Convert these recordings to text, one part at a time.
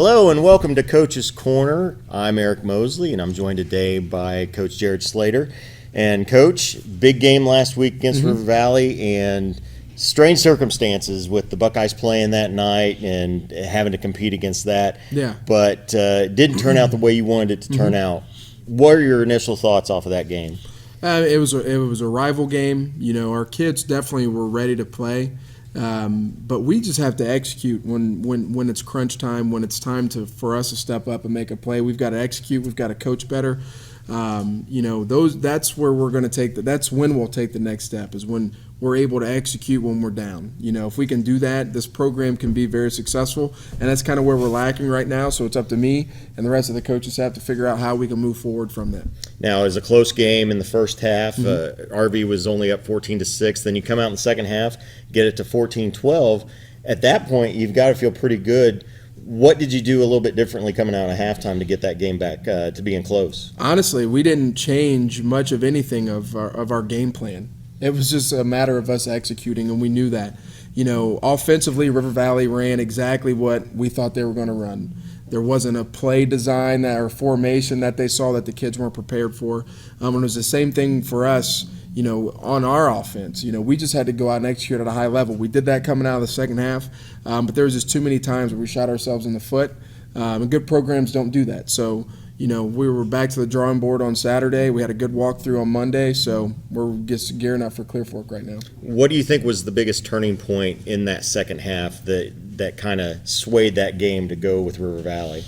Hello and welcome to Coach's Corner. I'm Eric Mosley and I'm joined today by Coach Jared Slater. And Coach, big game last week against River Valley and strange circumstances with the Buckeyes playing that night and having to compete against that. Yeah. But it didn't turn out the way you wanted it to turn out. What are your initial thoughts off of that game? It was a rival game. You know, our kids definitely were ready to play. But we just have to execute when it's crunch time, when it's time for us to step up and make a play. We've got to execute. We've got to coach better. That's where we're going to that's when we'll take the next step, is when we're able to execute when we're down. You know, if we can do that, this program can be very successful, and that's kind of where we're lacking right now. So it's up to me and the rest of the coaches have to figure out how we can move forward from that. Now, it was a close game in the first half. RV was only up 14-6. Then you come out in the second half, get it to 14-12. At that point, you've got to feel pretty good. What did you do a little bit differently coming out of halftime to get that game back to being close? Honestly, we didn't change much of anything of our game plan. It was just a matter of us executing, and we knew that. You know, offensively, River Valley ran exactly what we thought they were going to run. There wasn't a play design or formation that they saw that the kids weren't prepared for. And it was the same thing for us, you know, on our offense. You know, we just had to go out and execute at a high level. We did that coming out of the second half, but there was just too many times where we shot ourselves in the foot, and good programs don't do that. So, you know, we were back to the drawing board on Saturday. We had a good walkthrough on Monday, so we're just gearing up for Clear Fork right now. What do you think was the biggest turning point in that second half that kind of swayed that game to go with River Valley?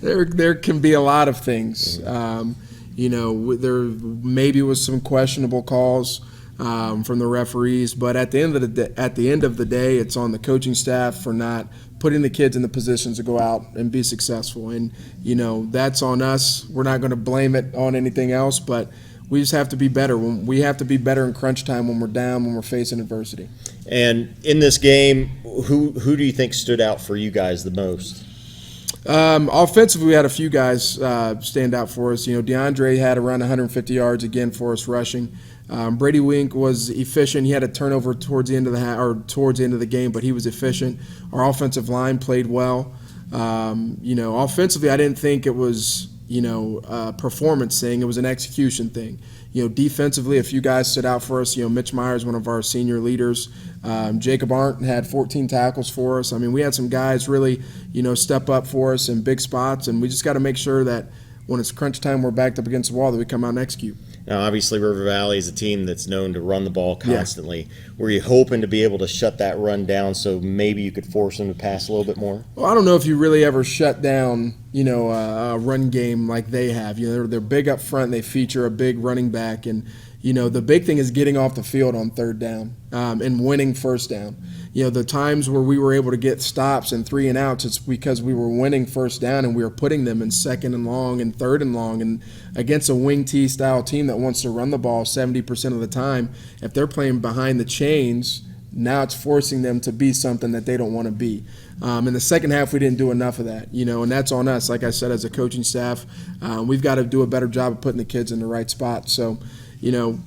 There can be a lot of things. You know, there maybe was some questionable calls from the referees, but at the end of the day, it's on the coaching staff for not putting the kids in the positions to go out and be successful. And, you know, that's on us. We're not going to blame it on anything else, but we just have to be better. We have to be better in crunch time when we're down, when we're facing adversity. And in this game, who do you think stood out for you guys the most? Offensively, we had a few guys stand out for us. You know, DeAndre had around 150 yards again for us rushing. Brady Wink was efficient. He had a turnover towards the end of the game, but he was efficient. Our offensive line played well. You know, offensively, I didn't think it was, you know, a performance thing. It was an execution thing. You know, defensively, a few guys stood out for us. You know, Mitch Myers, one of our senior leaders. Jacob Arndt had 14 tackles for us. I mean, we had some guys really, you know, step up for us in big spots, and we just got to make sure that when it's crunch time, we're backed up against the wall, that we come out and execute. Now, obviously, River Valley is a team that's known to run the ball constantly. Yeah. Were you hoping to be able to shut that run down so maybe you could force them to pass a little bit more? Well, I don't know if you really ever shut down, you know, a run game like they have. You know, they're big up front. They feature a big running back. And, you know, the big thing is getting off the field on third down and winning first down. You know, the times where we were able to get stops and 3 and outs, it's because we were winning first down and we were putting them in second and long and third and long. And against a wing T style team that wants to run the ball 70% of the time, if they're playing behind the chains, now it's forcing them to be something that they don't want to be. In the second half, we didn't do enough of that, you know, and that's on us. Like I said, as a coaching staff, we've got to do a better job of putting the kids in the right spot. So, you know,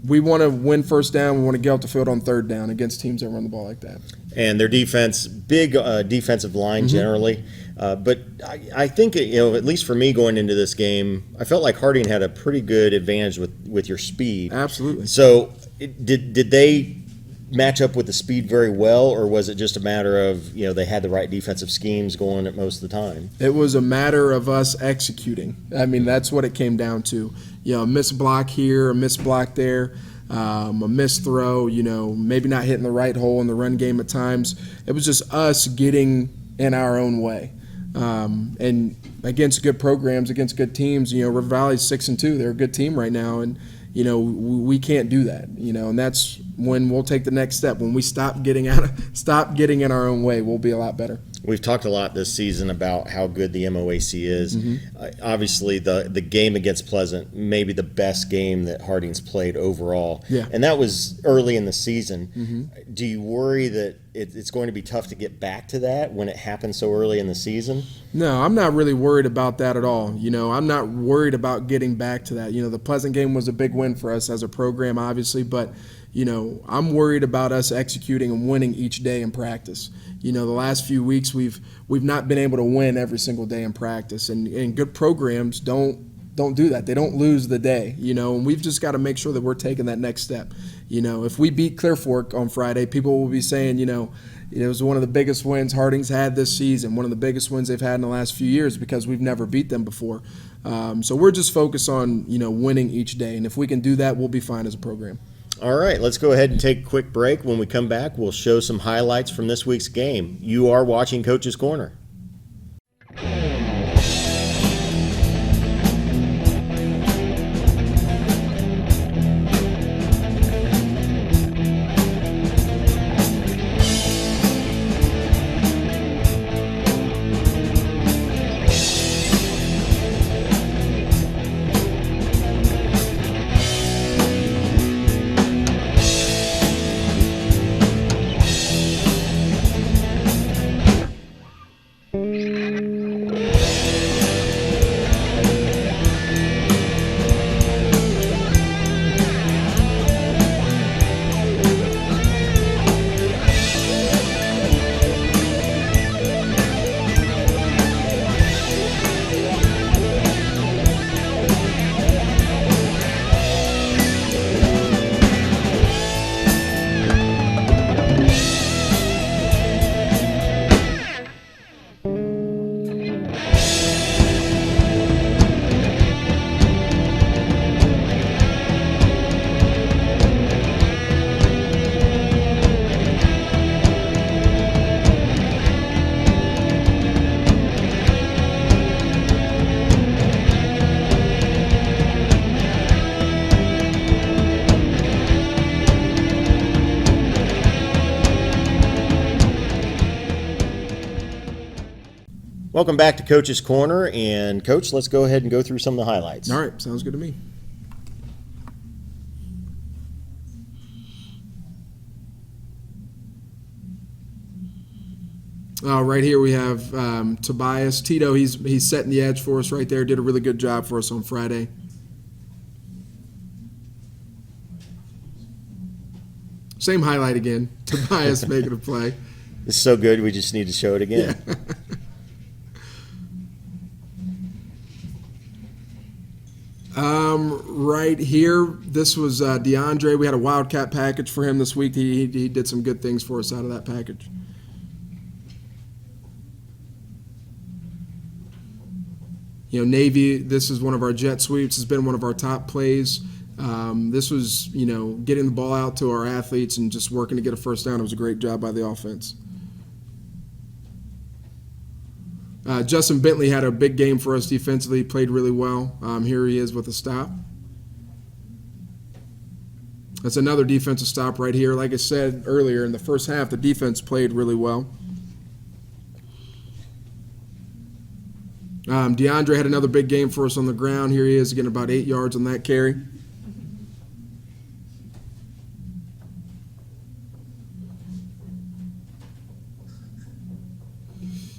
we want to win first down. We want to get off the field on third down against teams that run the ball like that. And their defense, big defensive line generally. But I think, you know, at least for me going into this game, I felt like Harding had a pretty good advantage with your speed. Absolutely. So did they match up with the speed very well, or was it just a matter of, you know, they had the right defensive schemes going at most of the time? It was a matter of us executing. I mean, that's what it came down to. You know, a missed block here, a missed block there, a missed throw, you know, maybe not hitting the right hole in the run game at times. It was just us getting in our own way. And against good programs, against good teams, you know, River Valley's 6-2. They're a good team right now, and, you know, we can't do that, you know, and that's when we'll take the next step. When we stop getting in our own way, we'll be a lot better. We've talked a lot this season about how good the MOAC is. Obviously, the game against Pleasant, maybe the best game that Harding's played overall. Yeah. And that was early in the season. Do you worry that it's going to be tough to get back to that when it happens so early in the season? No, I'm not really worried about that at all. You know, I'm not worried about getting back to that. You know, the Pleasant game was a big win for us as a program, obviously, but I'm worried about us executing and winning each day in practice. The last few weeks we've not been able to win every single day in practice, and good programs don't do that. They don't lose the day, and we've just got to make sure that we're taking that next step. If we beat Clear Fork on Friday, people will be saying, it was one of the biggest wins Harding's had this season, one of the biggest wins they've had in the last few years because we've never beat them before. So we're just focused on, winning each day, and if we can do that, we'll be fine as a program. All right, let's go ahead and take a quick break. When we come back, we'll show some highlights from this week's game. You are watching Coach's Corner. Welcome back to Coach's Corner, and Coach, let's go ahead and go through some of the highlights. All right, sounds good to me. Right here we have Tobias. Tito, he's setting the edge for us right there. Did a really good job for us on Friday. Same highlight again. Tobias making a play. It's so good, we just need to show it again. Yeah. Right here, this was DeAndre. We had a Wildcat package for him this week. He did some good things for us out of that package. Navy, this is one of our jet sweeps. It's been one of our top plays. This was, getting the ball out to our athletes and just working to get a first down. It was a great job by the offense. Justin Bentley had a big game for us defensively. He played really well. Here he is with a stop. That's another defensive stop right here. Like I said earlier, in the first half, the defense played really well. DeAndre had another big game for us on the ground. Here he is getting about 8 yards on that carry.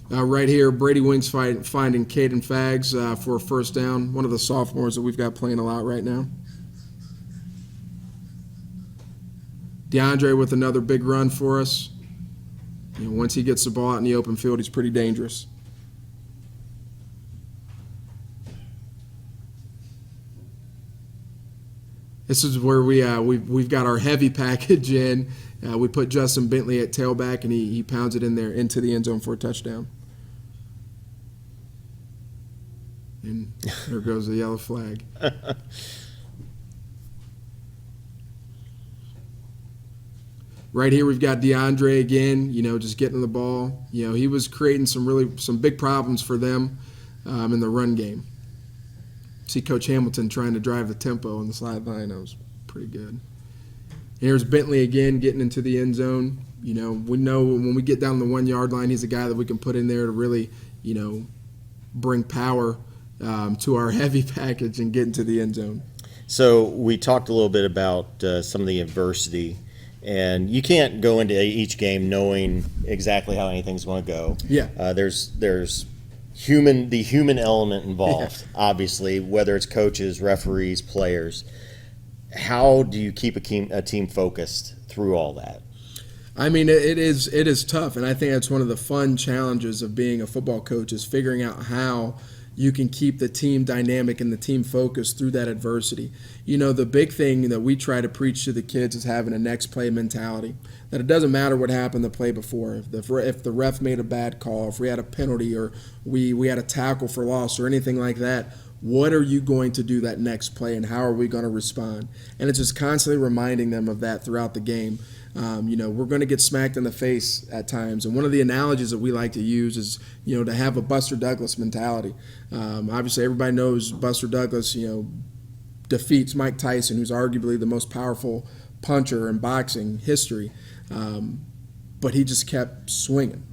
Right here, Brady Wings finding Caden Fags for a first down. One of the sophomores that we've got playing a lot right now. DeAndre with another big run for us. Once he gets the ball out in the open field, he's pretty dangerous. This is where we've got our heavy package in. We put Justin Bentley at tailback, and he pounds it in there into the end zone for a touchdown. And there goes the yellow flag. Right here we've got DeAndre again, just getting the ball. He was creating some big problems for them in the run game. See Coach Hamilton trying to drive the tempo on the sideline. That was pretty good. Here's Bentley again getting into the end zone. We know when we get down the 1 yard line, he's a guy that we can put in there to really, bring power to our heavy package and get into the end zone. So we talked a little bit about some of the adversity, and you can't go into each game knowing exactly how anything's going to go. Yeah. There's the human element involved, obviously, whether it's coaches, referees, players. how do you keep a team focused through all that? I mean, it is tough, and I think that's one of the fun challenges of being a football coach is figuring out how you can keep the team dynamic and the team focused through that adversity. You know, the big thing that we try to preach to the kids is having a next play mentality, that it doesn't matter what happened the play before. If the ref made a bad call, if we had a penalty or we had a tackle for loss or anything like that, what are you going to do that next play and how are we going to respond? And it's just constantly reminding them of that throughout the game. We're going to get smacked in the face at times. And one of the analogies that we like to use is, to have a Buster Douglas mentality. Obviously, everybody knows Buster Douglas, defeats Mike Tyson, who's arguably the most powerful puncher in boxing history. But he just kept swinging.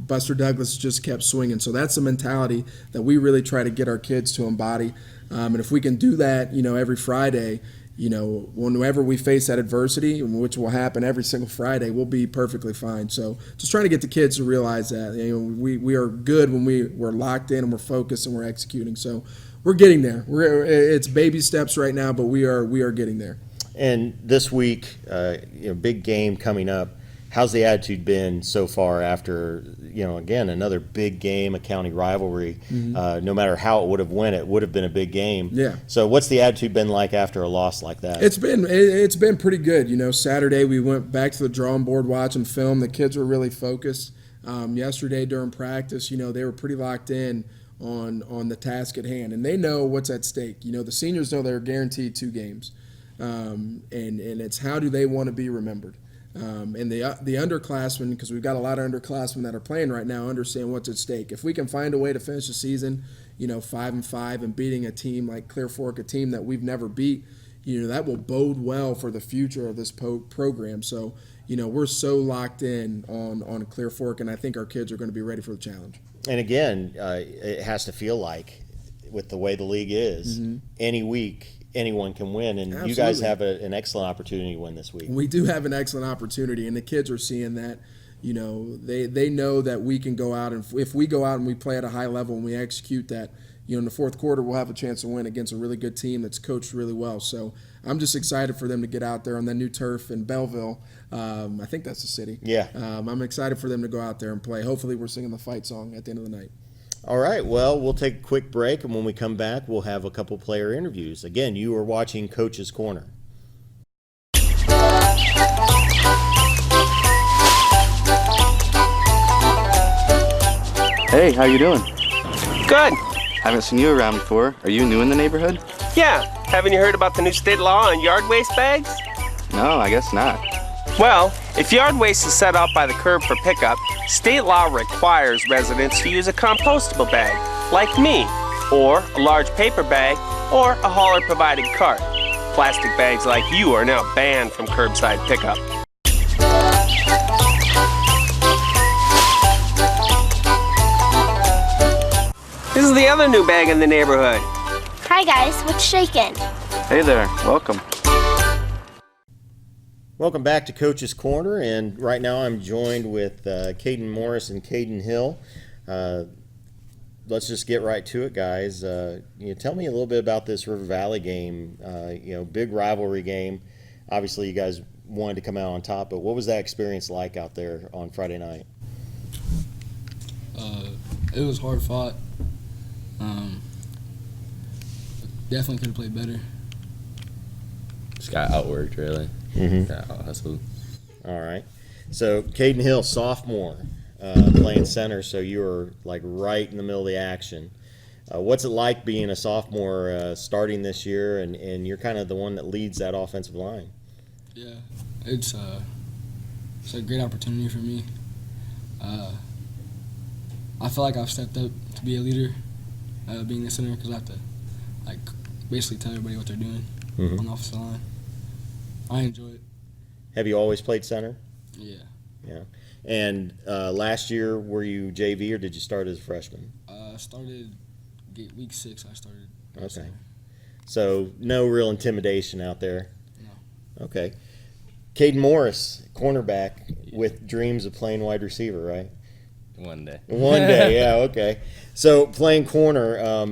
Buster Douglas just kept swinging. So that's the mentality that we really try to get our kids to embody. And if we can do that, every Friday, whenever we face that adversity, which will happen every single Friday, we'll be perfectly fine. So just trying to get the kids to realize that we are good when we're locked in and we're focused and we're executing. So we're getting there. It's baby steps right now, but we are getting there. And this week, big game coming up. How's the attitude been so far after, again, another big game, a county rivalry? No matter how it would have went, it would have been a big game. Yeah. So what's the attitude been like after a loss like that? It's been pretty good. Saturday we went back to the drawing board watching film. The kids were really focused. Yesterday during practice, they were pretty locked in on the task at hand, and they know what's at stake. The seniors know they're guaranteed 2 games, and it's how do they want to be remembered. And the underclassmen, because we've got a lot of underclassmen that are playing right now, understand what's at stake. If we can find a way to finish the season, 5-5 and beating a team like Clear Fork, a team that we've never beat, that will bode well for the future of this program. So, we're so locked in on Clear Fork, and I think our kids are going to be ready for the challenge. And again, it has to feel like, with the way the league is, any week anyone can win, and Absolutely. You guys have an excellent opportunity to win this week. We do have an excellent opportunity, and the kids are seeing that. They know that we can go out, and if we go out and we play at a high level and we execute that, in the fourth quarter we'll have a chance to win against a really good team that's coached really well. So I'm just excited for them to get out there on the new turf in Belleville. I think that's the city. Yeah. I'm excited for them to go out there and play. Hopefully we're singing the fight song at the end of the night. All right, well, we'll take a quick break, and when we come back, we'll have a couple player interviews. Again, you are watching Coach's Corner. Hey, how you doing? Good. Haven't seen you around before. Are you new in the neighborhood? Yeah. Haven't you heard about the new state law on yard waste bags? No, I guess not. Well, if yard waste is set out by the curb for pickup, state law requires residents to use a compostable bag, like me, or a large paper bag, or a hauler-provided cart. Plastic bags like you are now banned from curbside pickup. This is the other new bag in the neighborhood. Hi guys, what's shaking? Hey there, welcome. Welcome back to Coach's Corner, and right now I'm joined with Caden Morris and Caden Hill. Let's just get right to it, guys. Tell me a little bit about this River Valley game. Big rivalry game. Obviously, you guys wanted to come out on top, but what was that experience like out there on Friday night? It was hard fought. Definitely could have played better. Just got outworked, really. Got out-hustled. All right. So, Caden Hill, sophomore, playing center, so you were like right in the middle of the action. What's it like being a sophomore starting this year, and you're kind of the one that leads that offensive line? Yeah, it's a great opportunity for me. I feel like I've stepped up to be a leader, being the center, because I have to basically tell everybody what they're doing on the offensive line. I enjoy it. Have you always played center? Yeah. Yeah. And last year, were you JV or did you start as a freshman? I started week 6. I started. Okay. Center. So no real intimidation out there. No. Okay. Caden Morris, cornerback, with dreams of playing wide receiver, right? One day. One day, yeah, okay. So playing corner,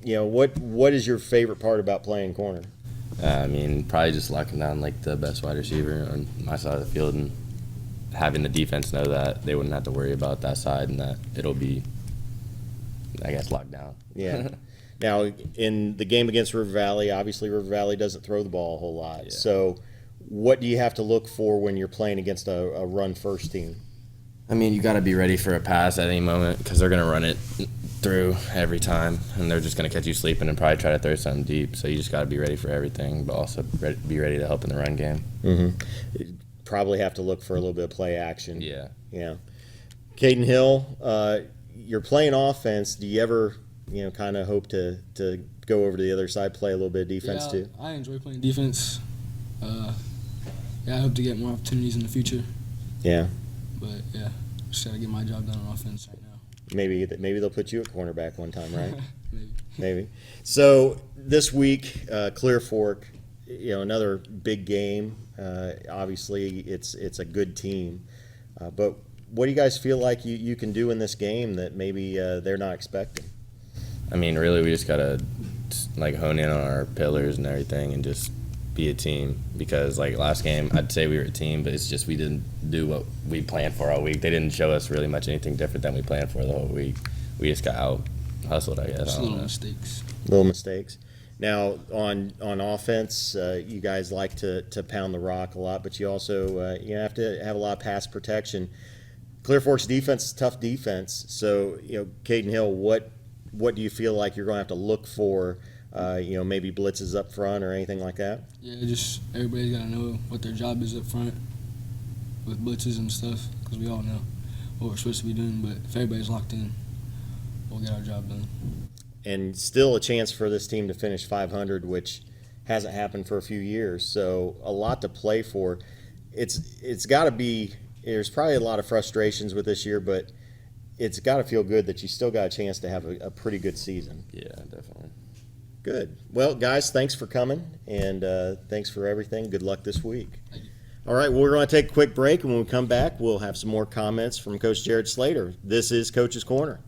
what is your favorite part about playing corner? I mean, probably just locking down like the best wide receiver on my side of the field and having the defense know that they wouldn't have to worry about that side and that it'll be, I guess, locked down. Yeah. Now, in the game against River Valley, obviously River Valley doesn't throw the ball a whole lot. Yeah. So what do you have to look for when you're playing against a run-first team? I mean, you got to be ready for a pass at any moment because they're going to run it through every time, and they're just going to catch you sleeping and probably try to throw something deep. So you just got to be ready for everything, but also be ready to help in the run game. Mm-hmm. Probably have to look for a little bit of play action. Yeah. Yeah. Caden Hill, you're playing offense. Do you ever, kind of hope to go over to the other side, play a little bit of defense too? I enjoy playing defense. I hope to get more opportunities in the future. Yeah. But yeah, just gotta get my job done on offense right now. Maybe they'll put you at cornerback one time, right? Maybe. So this week, Clear Fork, another big game. Obviously, it's a good team, but what do you guys feel like you can do in this game that maybe they're not expecting? I mean, really, we just got to hone in on our pillars and everything and just be a team because last game I'd say we were a team, but it's just we didn't do what we planned for all week. They didn't show us really much anything different than we planned for the whole week. We just got out hustled, I guess. Just mistakes. Little mistakes. Now on offense, you guys like to pound the rock a lot, but you also you have to have a lot of pass protection. Clear Fork's defense is tough defense, so Caden Hill, what do you feel like you're going to have to look for? Maybe blitzes up front or anything like that? Yeah, just everybody's got to know what their job is up front with blitzes and stuff because we all know what we're supposed to be doing. But if everybody's locked in, we'll get our job done. And still a chance for this team to finish 500, which hasn't happened for a few years. So a lot to play for. It's got to be – there's probably a lot of frustrations with this year, but it's got to feel good that you still got a chance to have a pretty good season. Yeah, definitely. Good. Well, guys, thanks for coming, and thanks for everything. Good luck this week. Thank you. All right, we're going to take a quick break, and when we come back, we'll have some more comments from Coach Jared Slater. This is Coach's Corner.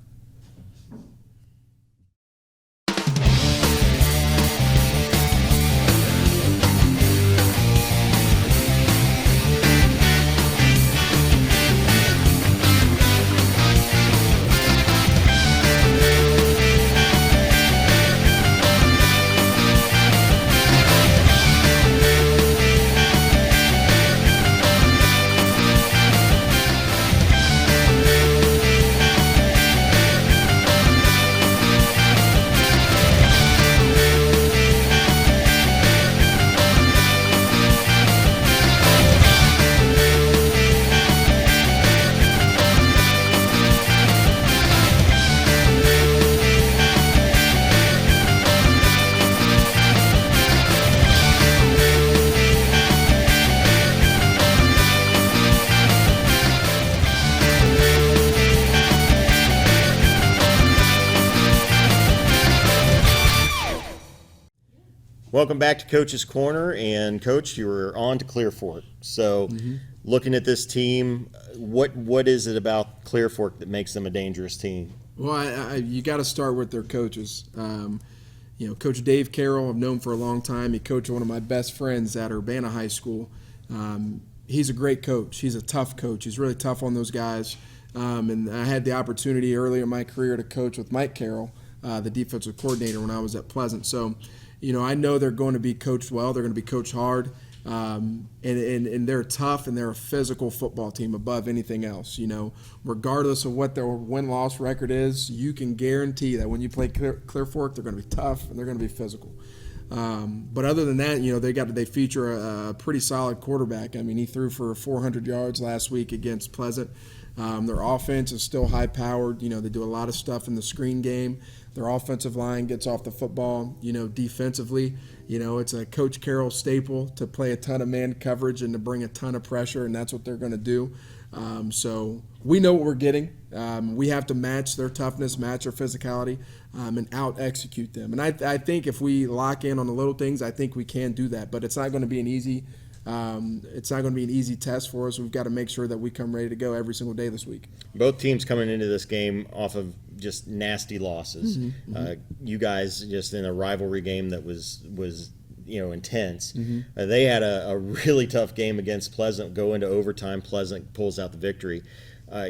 Welcome back to Coach's Corner, and Coach, you were on to Clear Fork. So, looking at this team, what is it about Clear Fork that makes them a dangerous team? Well, you got to start with their coaches. Coach Dave Carroll, I've known for a long time. He coached one of my best friends at Urbana High School. He's a great coach. He's a tough coach. He's really tough on those guys. And I had the opportunity earlier in my career to coach with Mike Carroll, the defensive coordinator, when I was at Pleasant. So, I know they're going to be coached well. They're going to be coached hard. And they're tough, and they're a physical football team above anything else. Regardless of what their win-loss record is, you can guarantee that when you play Clear Fork, they're going to be tough and they're going to be physical. But other than that, they feature a pretty solid quarterback. I mean, he threw for 400 yards last week against Pleasant. Their offense is still high-powered. They do a lot of stuff in the screen game. Their offensive line gets off the football, defensively. It's a Coach Carroll staple to play a ton of man coverage and to bring a ton of pressure, and that's what they're going to do. So we know what we're getting. We have to match their toughness, match their physicality, and out-execute them. And I think if we lock in on the little things, I think we can do that. But it's not going to be an easy test for us. We've got to make sure that we come ready to go every single day this week. Both teams coming into this game off of just nasty losses. You guys just in a rivalry game that was intense. Mm-hmm. They had a really tough game against Pleasant, go into overtime. Pleasant pulls out the victory.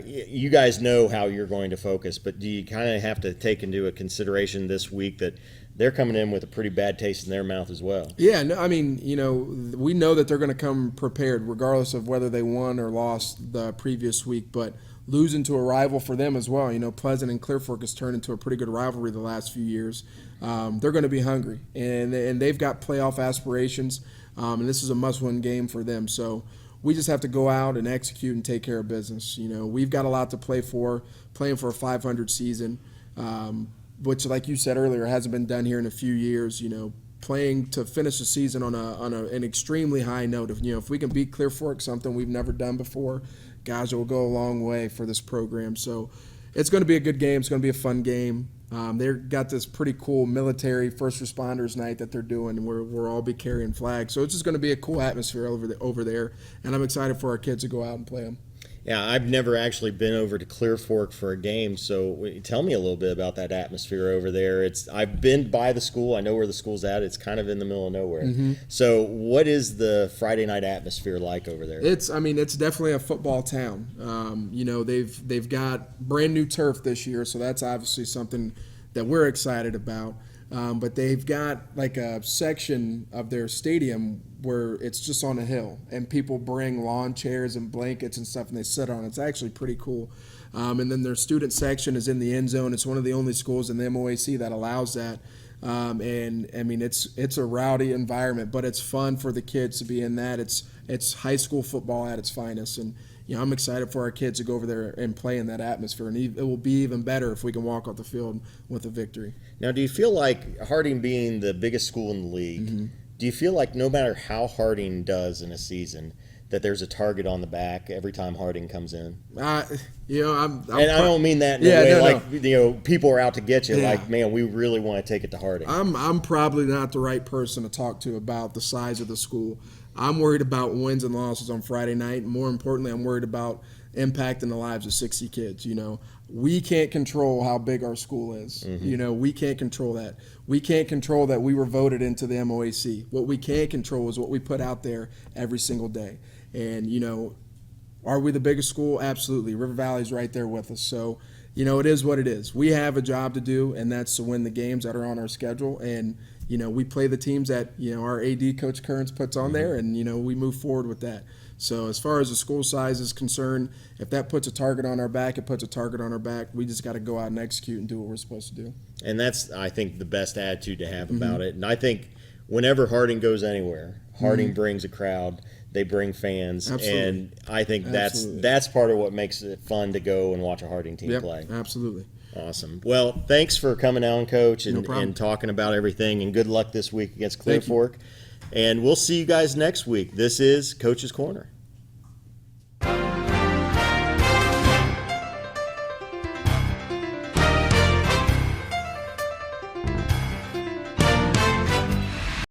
You guys know how you're going to focus, but do you kind of have to take into a consideration this week that they're coming in with a pretty bad taste in their mouth as well? Yeah, no, I mean, we know that they're going to come prepared regardless of whether they won or lost the previous week, but losing to a rival for them as well. Pleasant and Clear Fork has turned into a pretty good rivalry the last few years. They're going to be hungry, and they've got playoff aspirations, and this is a must-win game for them. So we just have to go out and execute and take care of business. We've got a lot to play for, playing for a 500 season, which, like you said earlier, hasn't been done here in a few years. Playing to finish the season on an extremely high note. If we can beat Clear Fork, something we've never done before, guys, it will go a long way for this program. So it's going to be a good game. It's going to be a fun game. They've got this pretty cool military first responders night that they're doing, and we'll all be carrying flags. So it's just going to be a cool atmosphere over there, and I'm excited for our kids to go out and play them. Yeah, I've never actually been over to Clear Fork for a game, so tell me a little bit about that atmosphere over there. I've been by the school. I know where the school's at. It's kind of in the middle of nowhere. Mm-hmm. So what is the Friday night atmosphere like over there? It's definitely a football town. They've got brand new turf this year, so that's obviously something that we're excited about. But they've got like a section of their stadium where it's just on a hill, and people bring lawn chairs and blankets and stuff, and they sit on it. It's actually pretty cool. And then their student section is in the end zone. It's one of the only schools in the MOAC that allows that. And I mean, it's a rowdy environment, but it's fun for the kids to be in that. It's high school football at its finest, and I'm excited for our kids to go over there and play in that atmosphere. And it will be even better if we can walk off the field with a victory. Now, do you feel like Harding being the biggest school in the league, Mm-hmm. do you feel like no matter how Harding does in a season, that there's a target on the back every time Harding comes in? I'm And I don't mean that in a way like people are out to get you. Yeah. Like, man, we really want to take it to Harding. I'm probably not the right person to talk to about the size of the school. I'm worried about wins and losses on Friday night. More importantly, I'm worried about impacting the lives of 60 kids. We can't control how big our school is. Mm-hmm. We can't control that. We can't control that we were voted into the MOAC. What we can control is what we put out there every single day. And, are we the biggest school? Absolutely. River Valley's right there with us. So, it is what it is. We have a job to do, and that's to win the games that are on our schedule. And, we play the teams that, our AD, Coach Kearns, puts on there, and, we move forward with that. So as far as the school size is concerned, if that puts a target on our back, it puts a target on our back. We just got to go out and execute and do what we're supposed to do. And that's, I think, the best attitude to have Mm-hmm. about it. And I think whenever Harding goes anywhere, Harding Mm-hmm. brings a crowd. They bring fans, Absolutely. and I think Absolutely. that's part of what makes it fun to go and watch a Harding team Yep, play. absolutely. Awesome. Well, thanks for coming on, Coach, No and, problem. and talking about everything, and good luck this week against Clear Thank you. Fork. And we'll see you guys next week. This is Coach's Corner.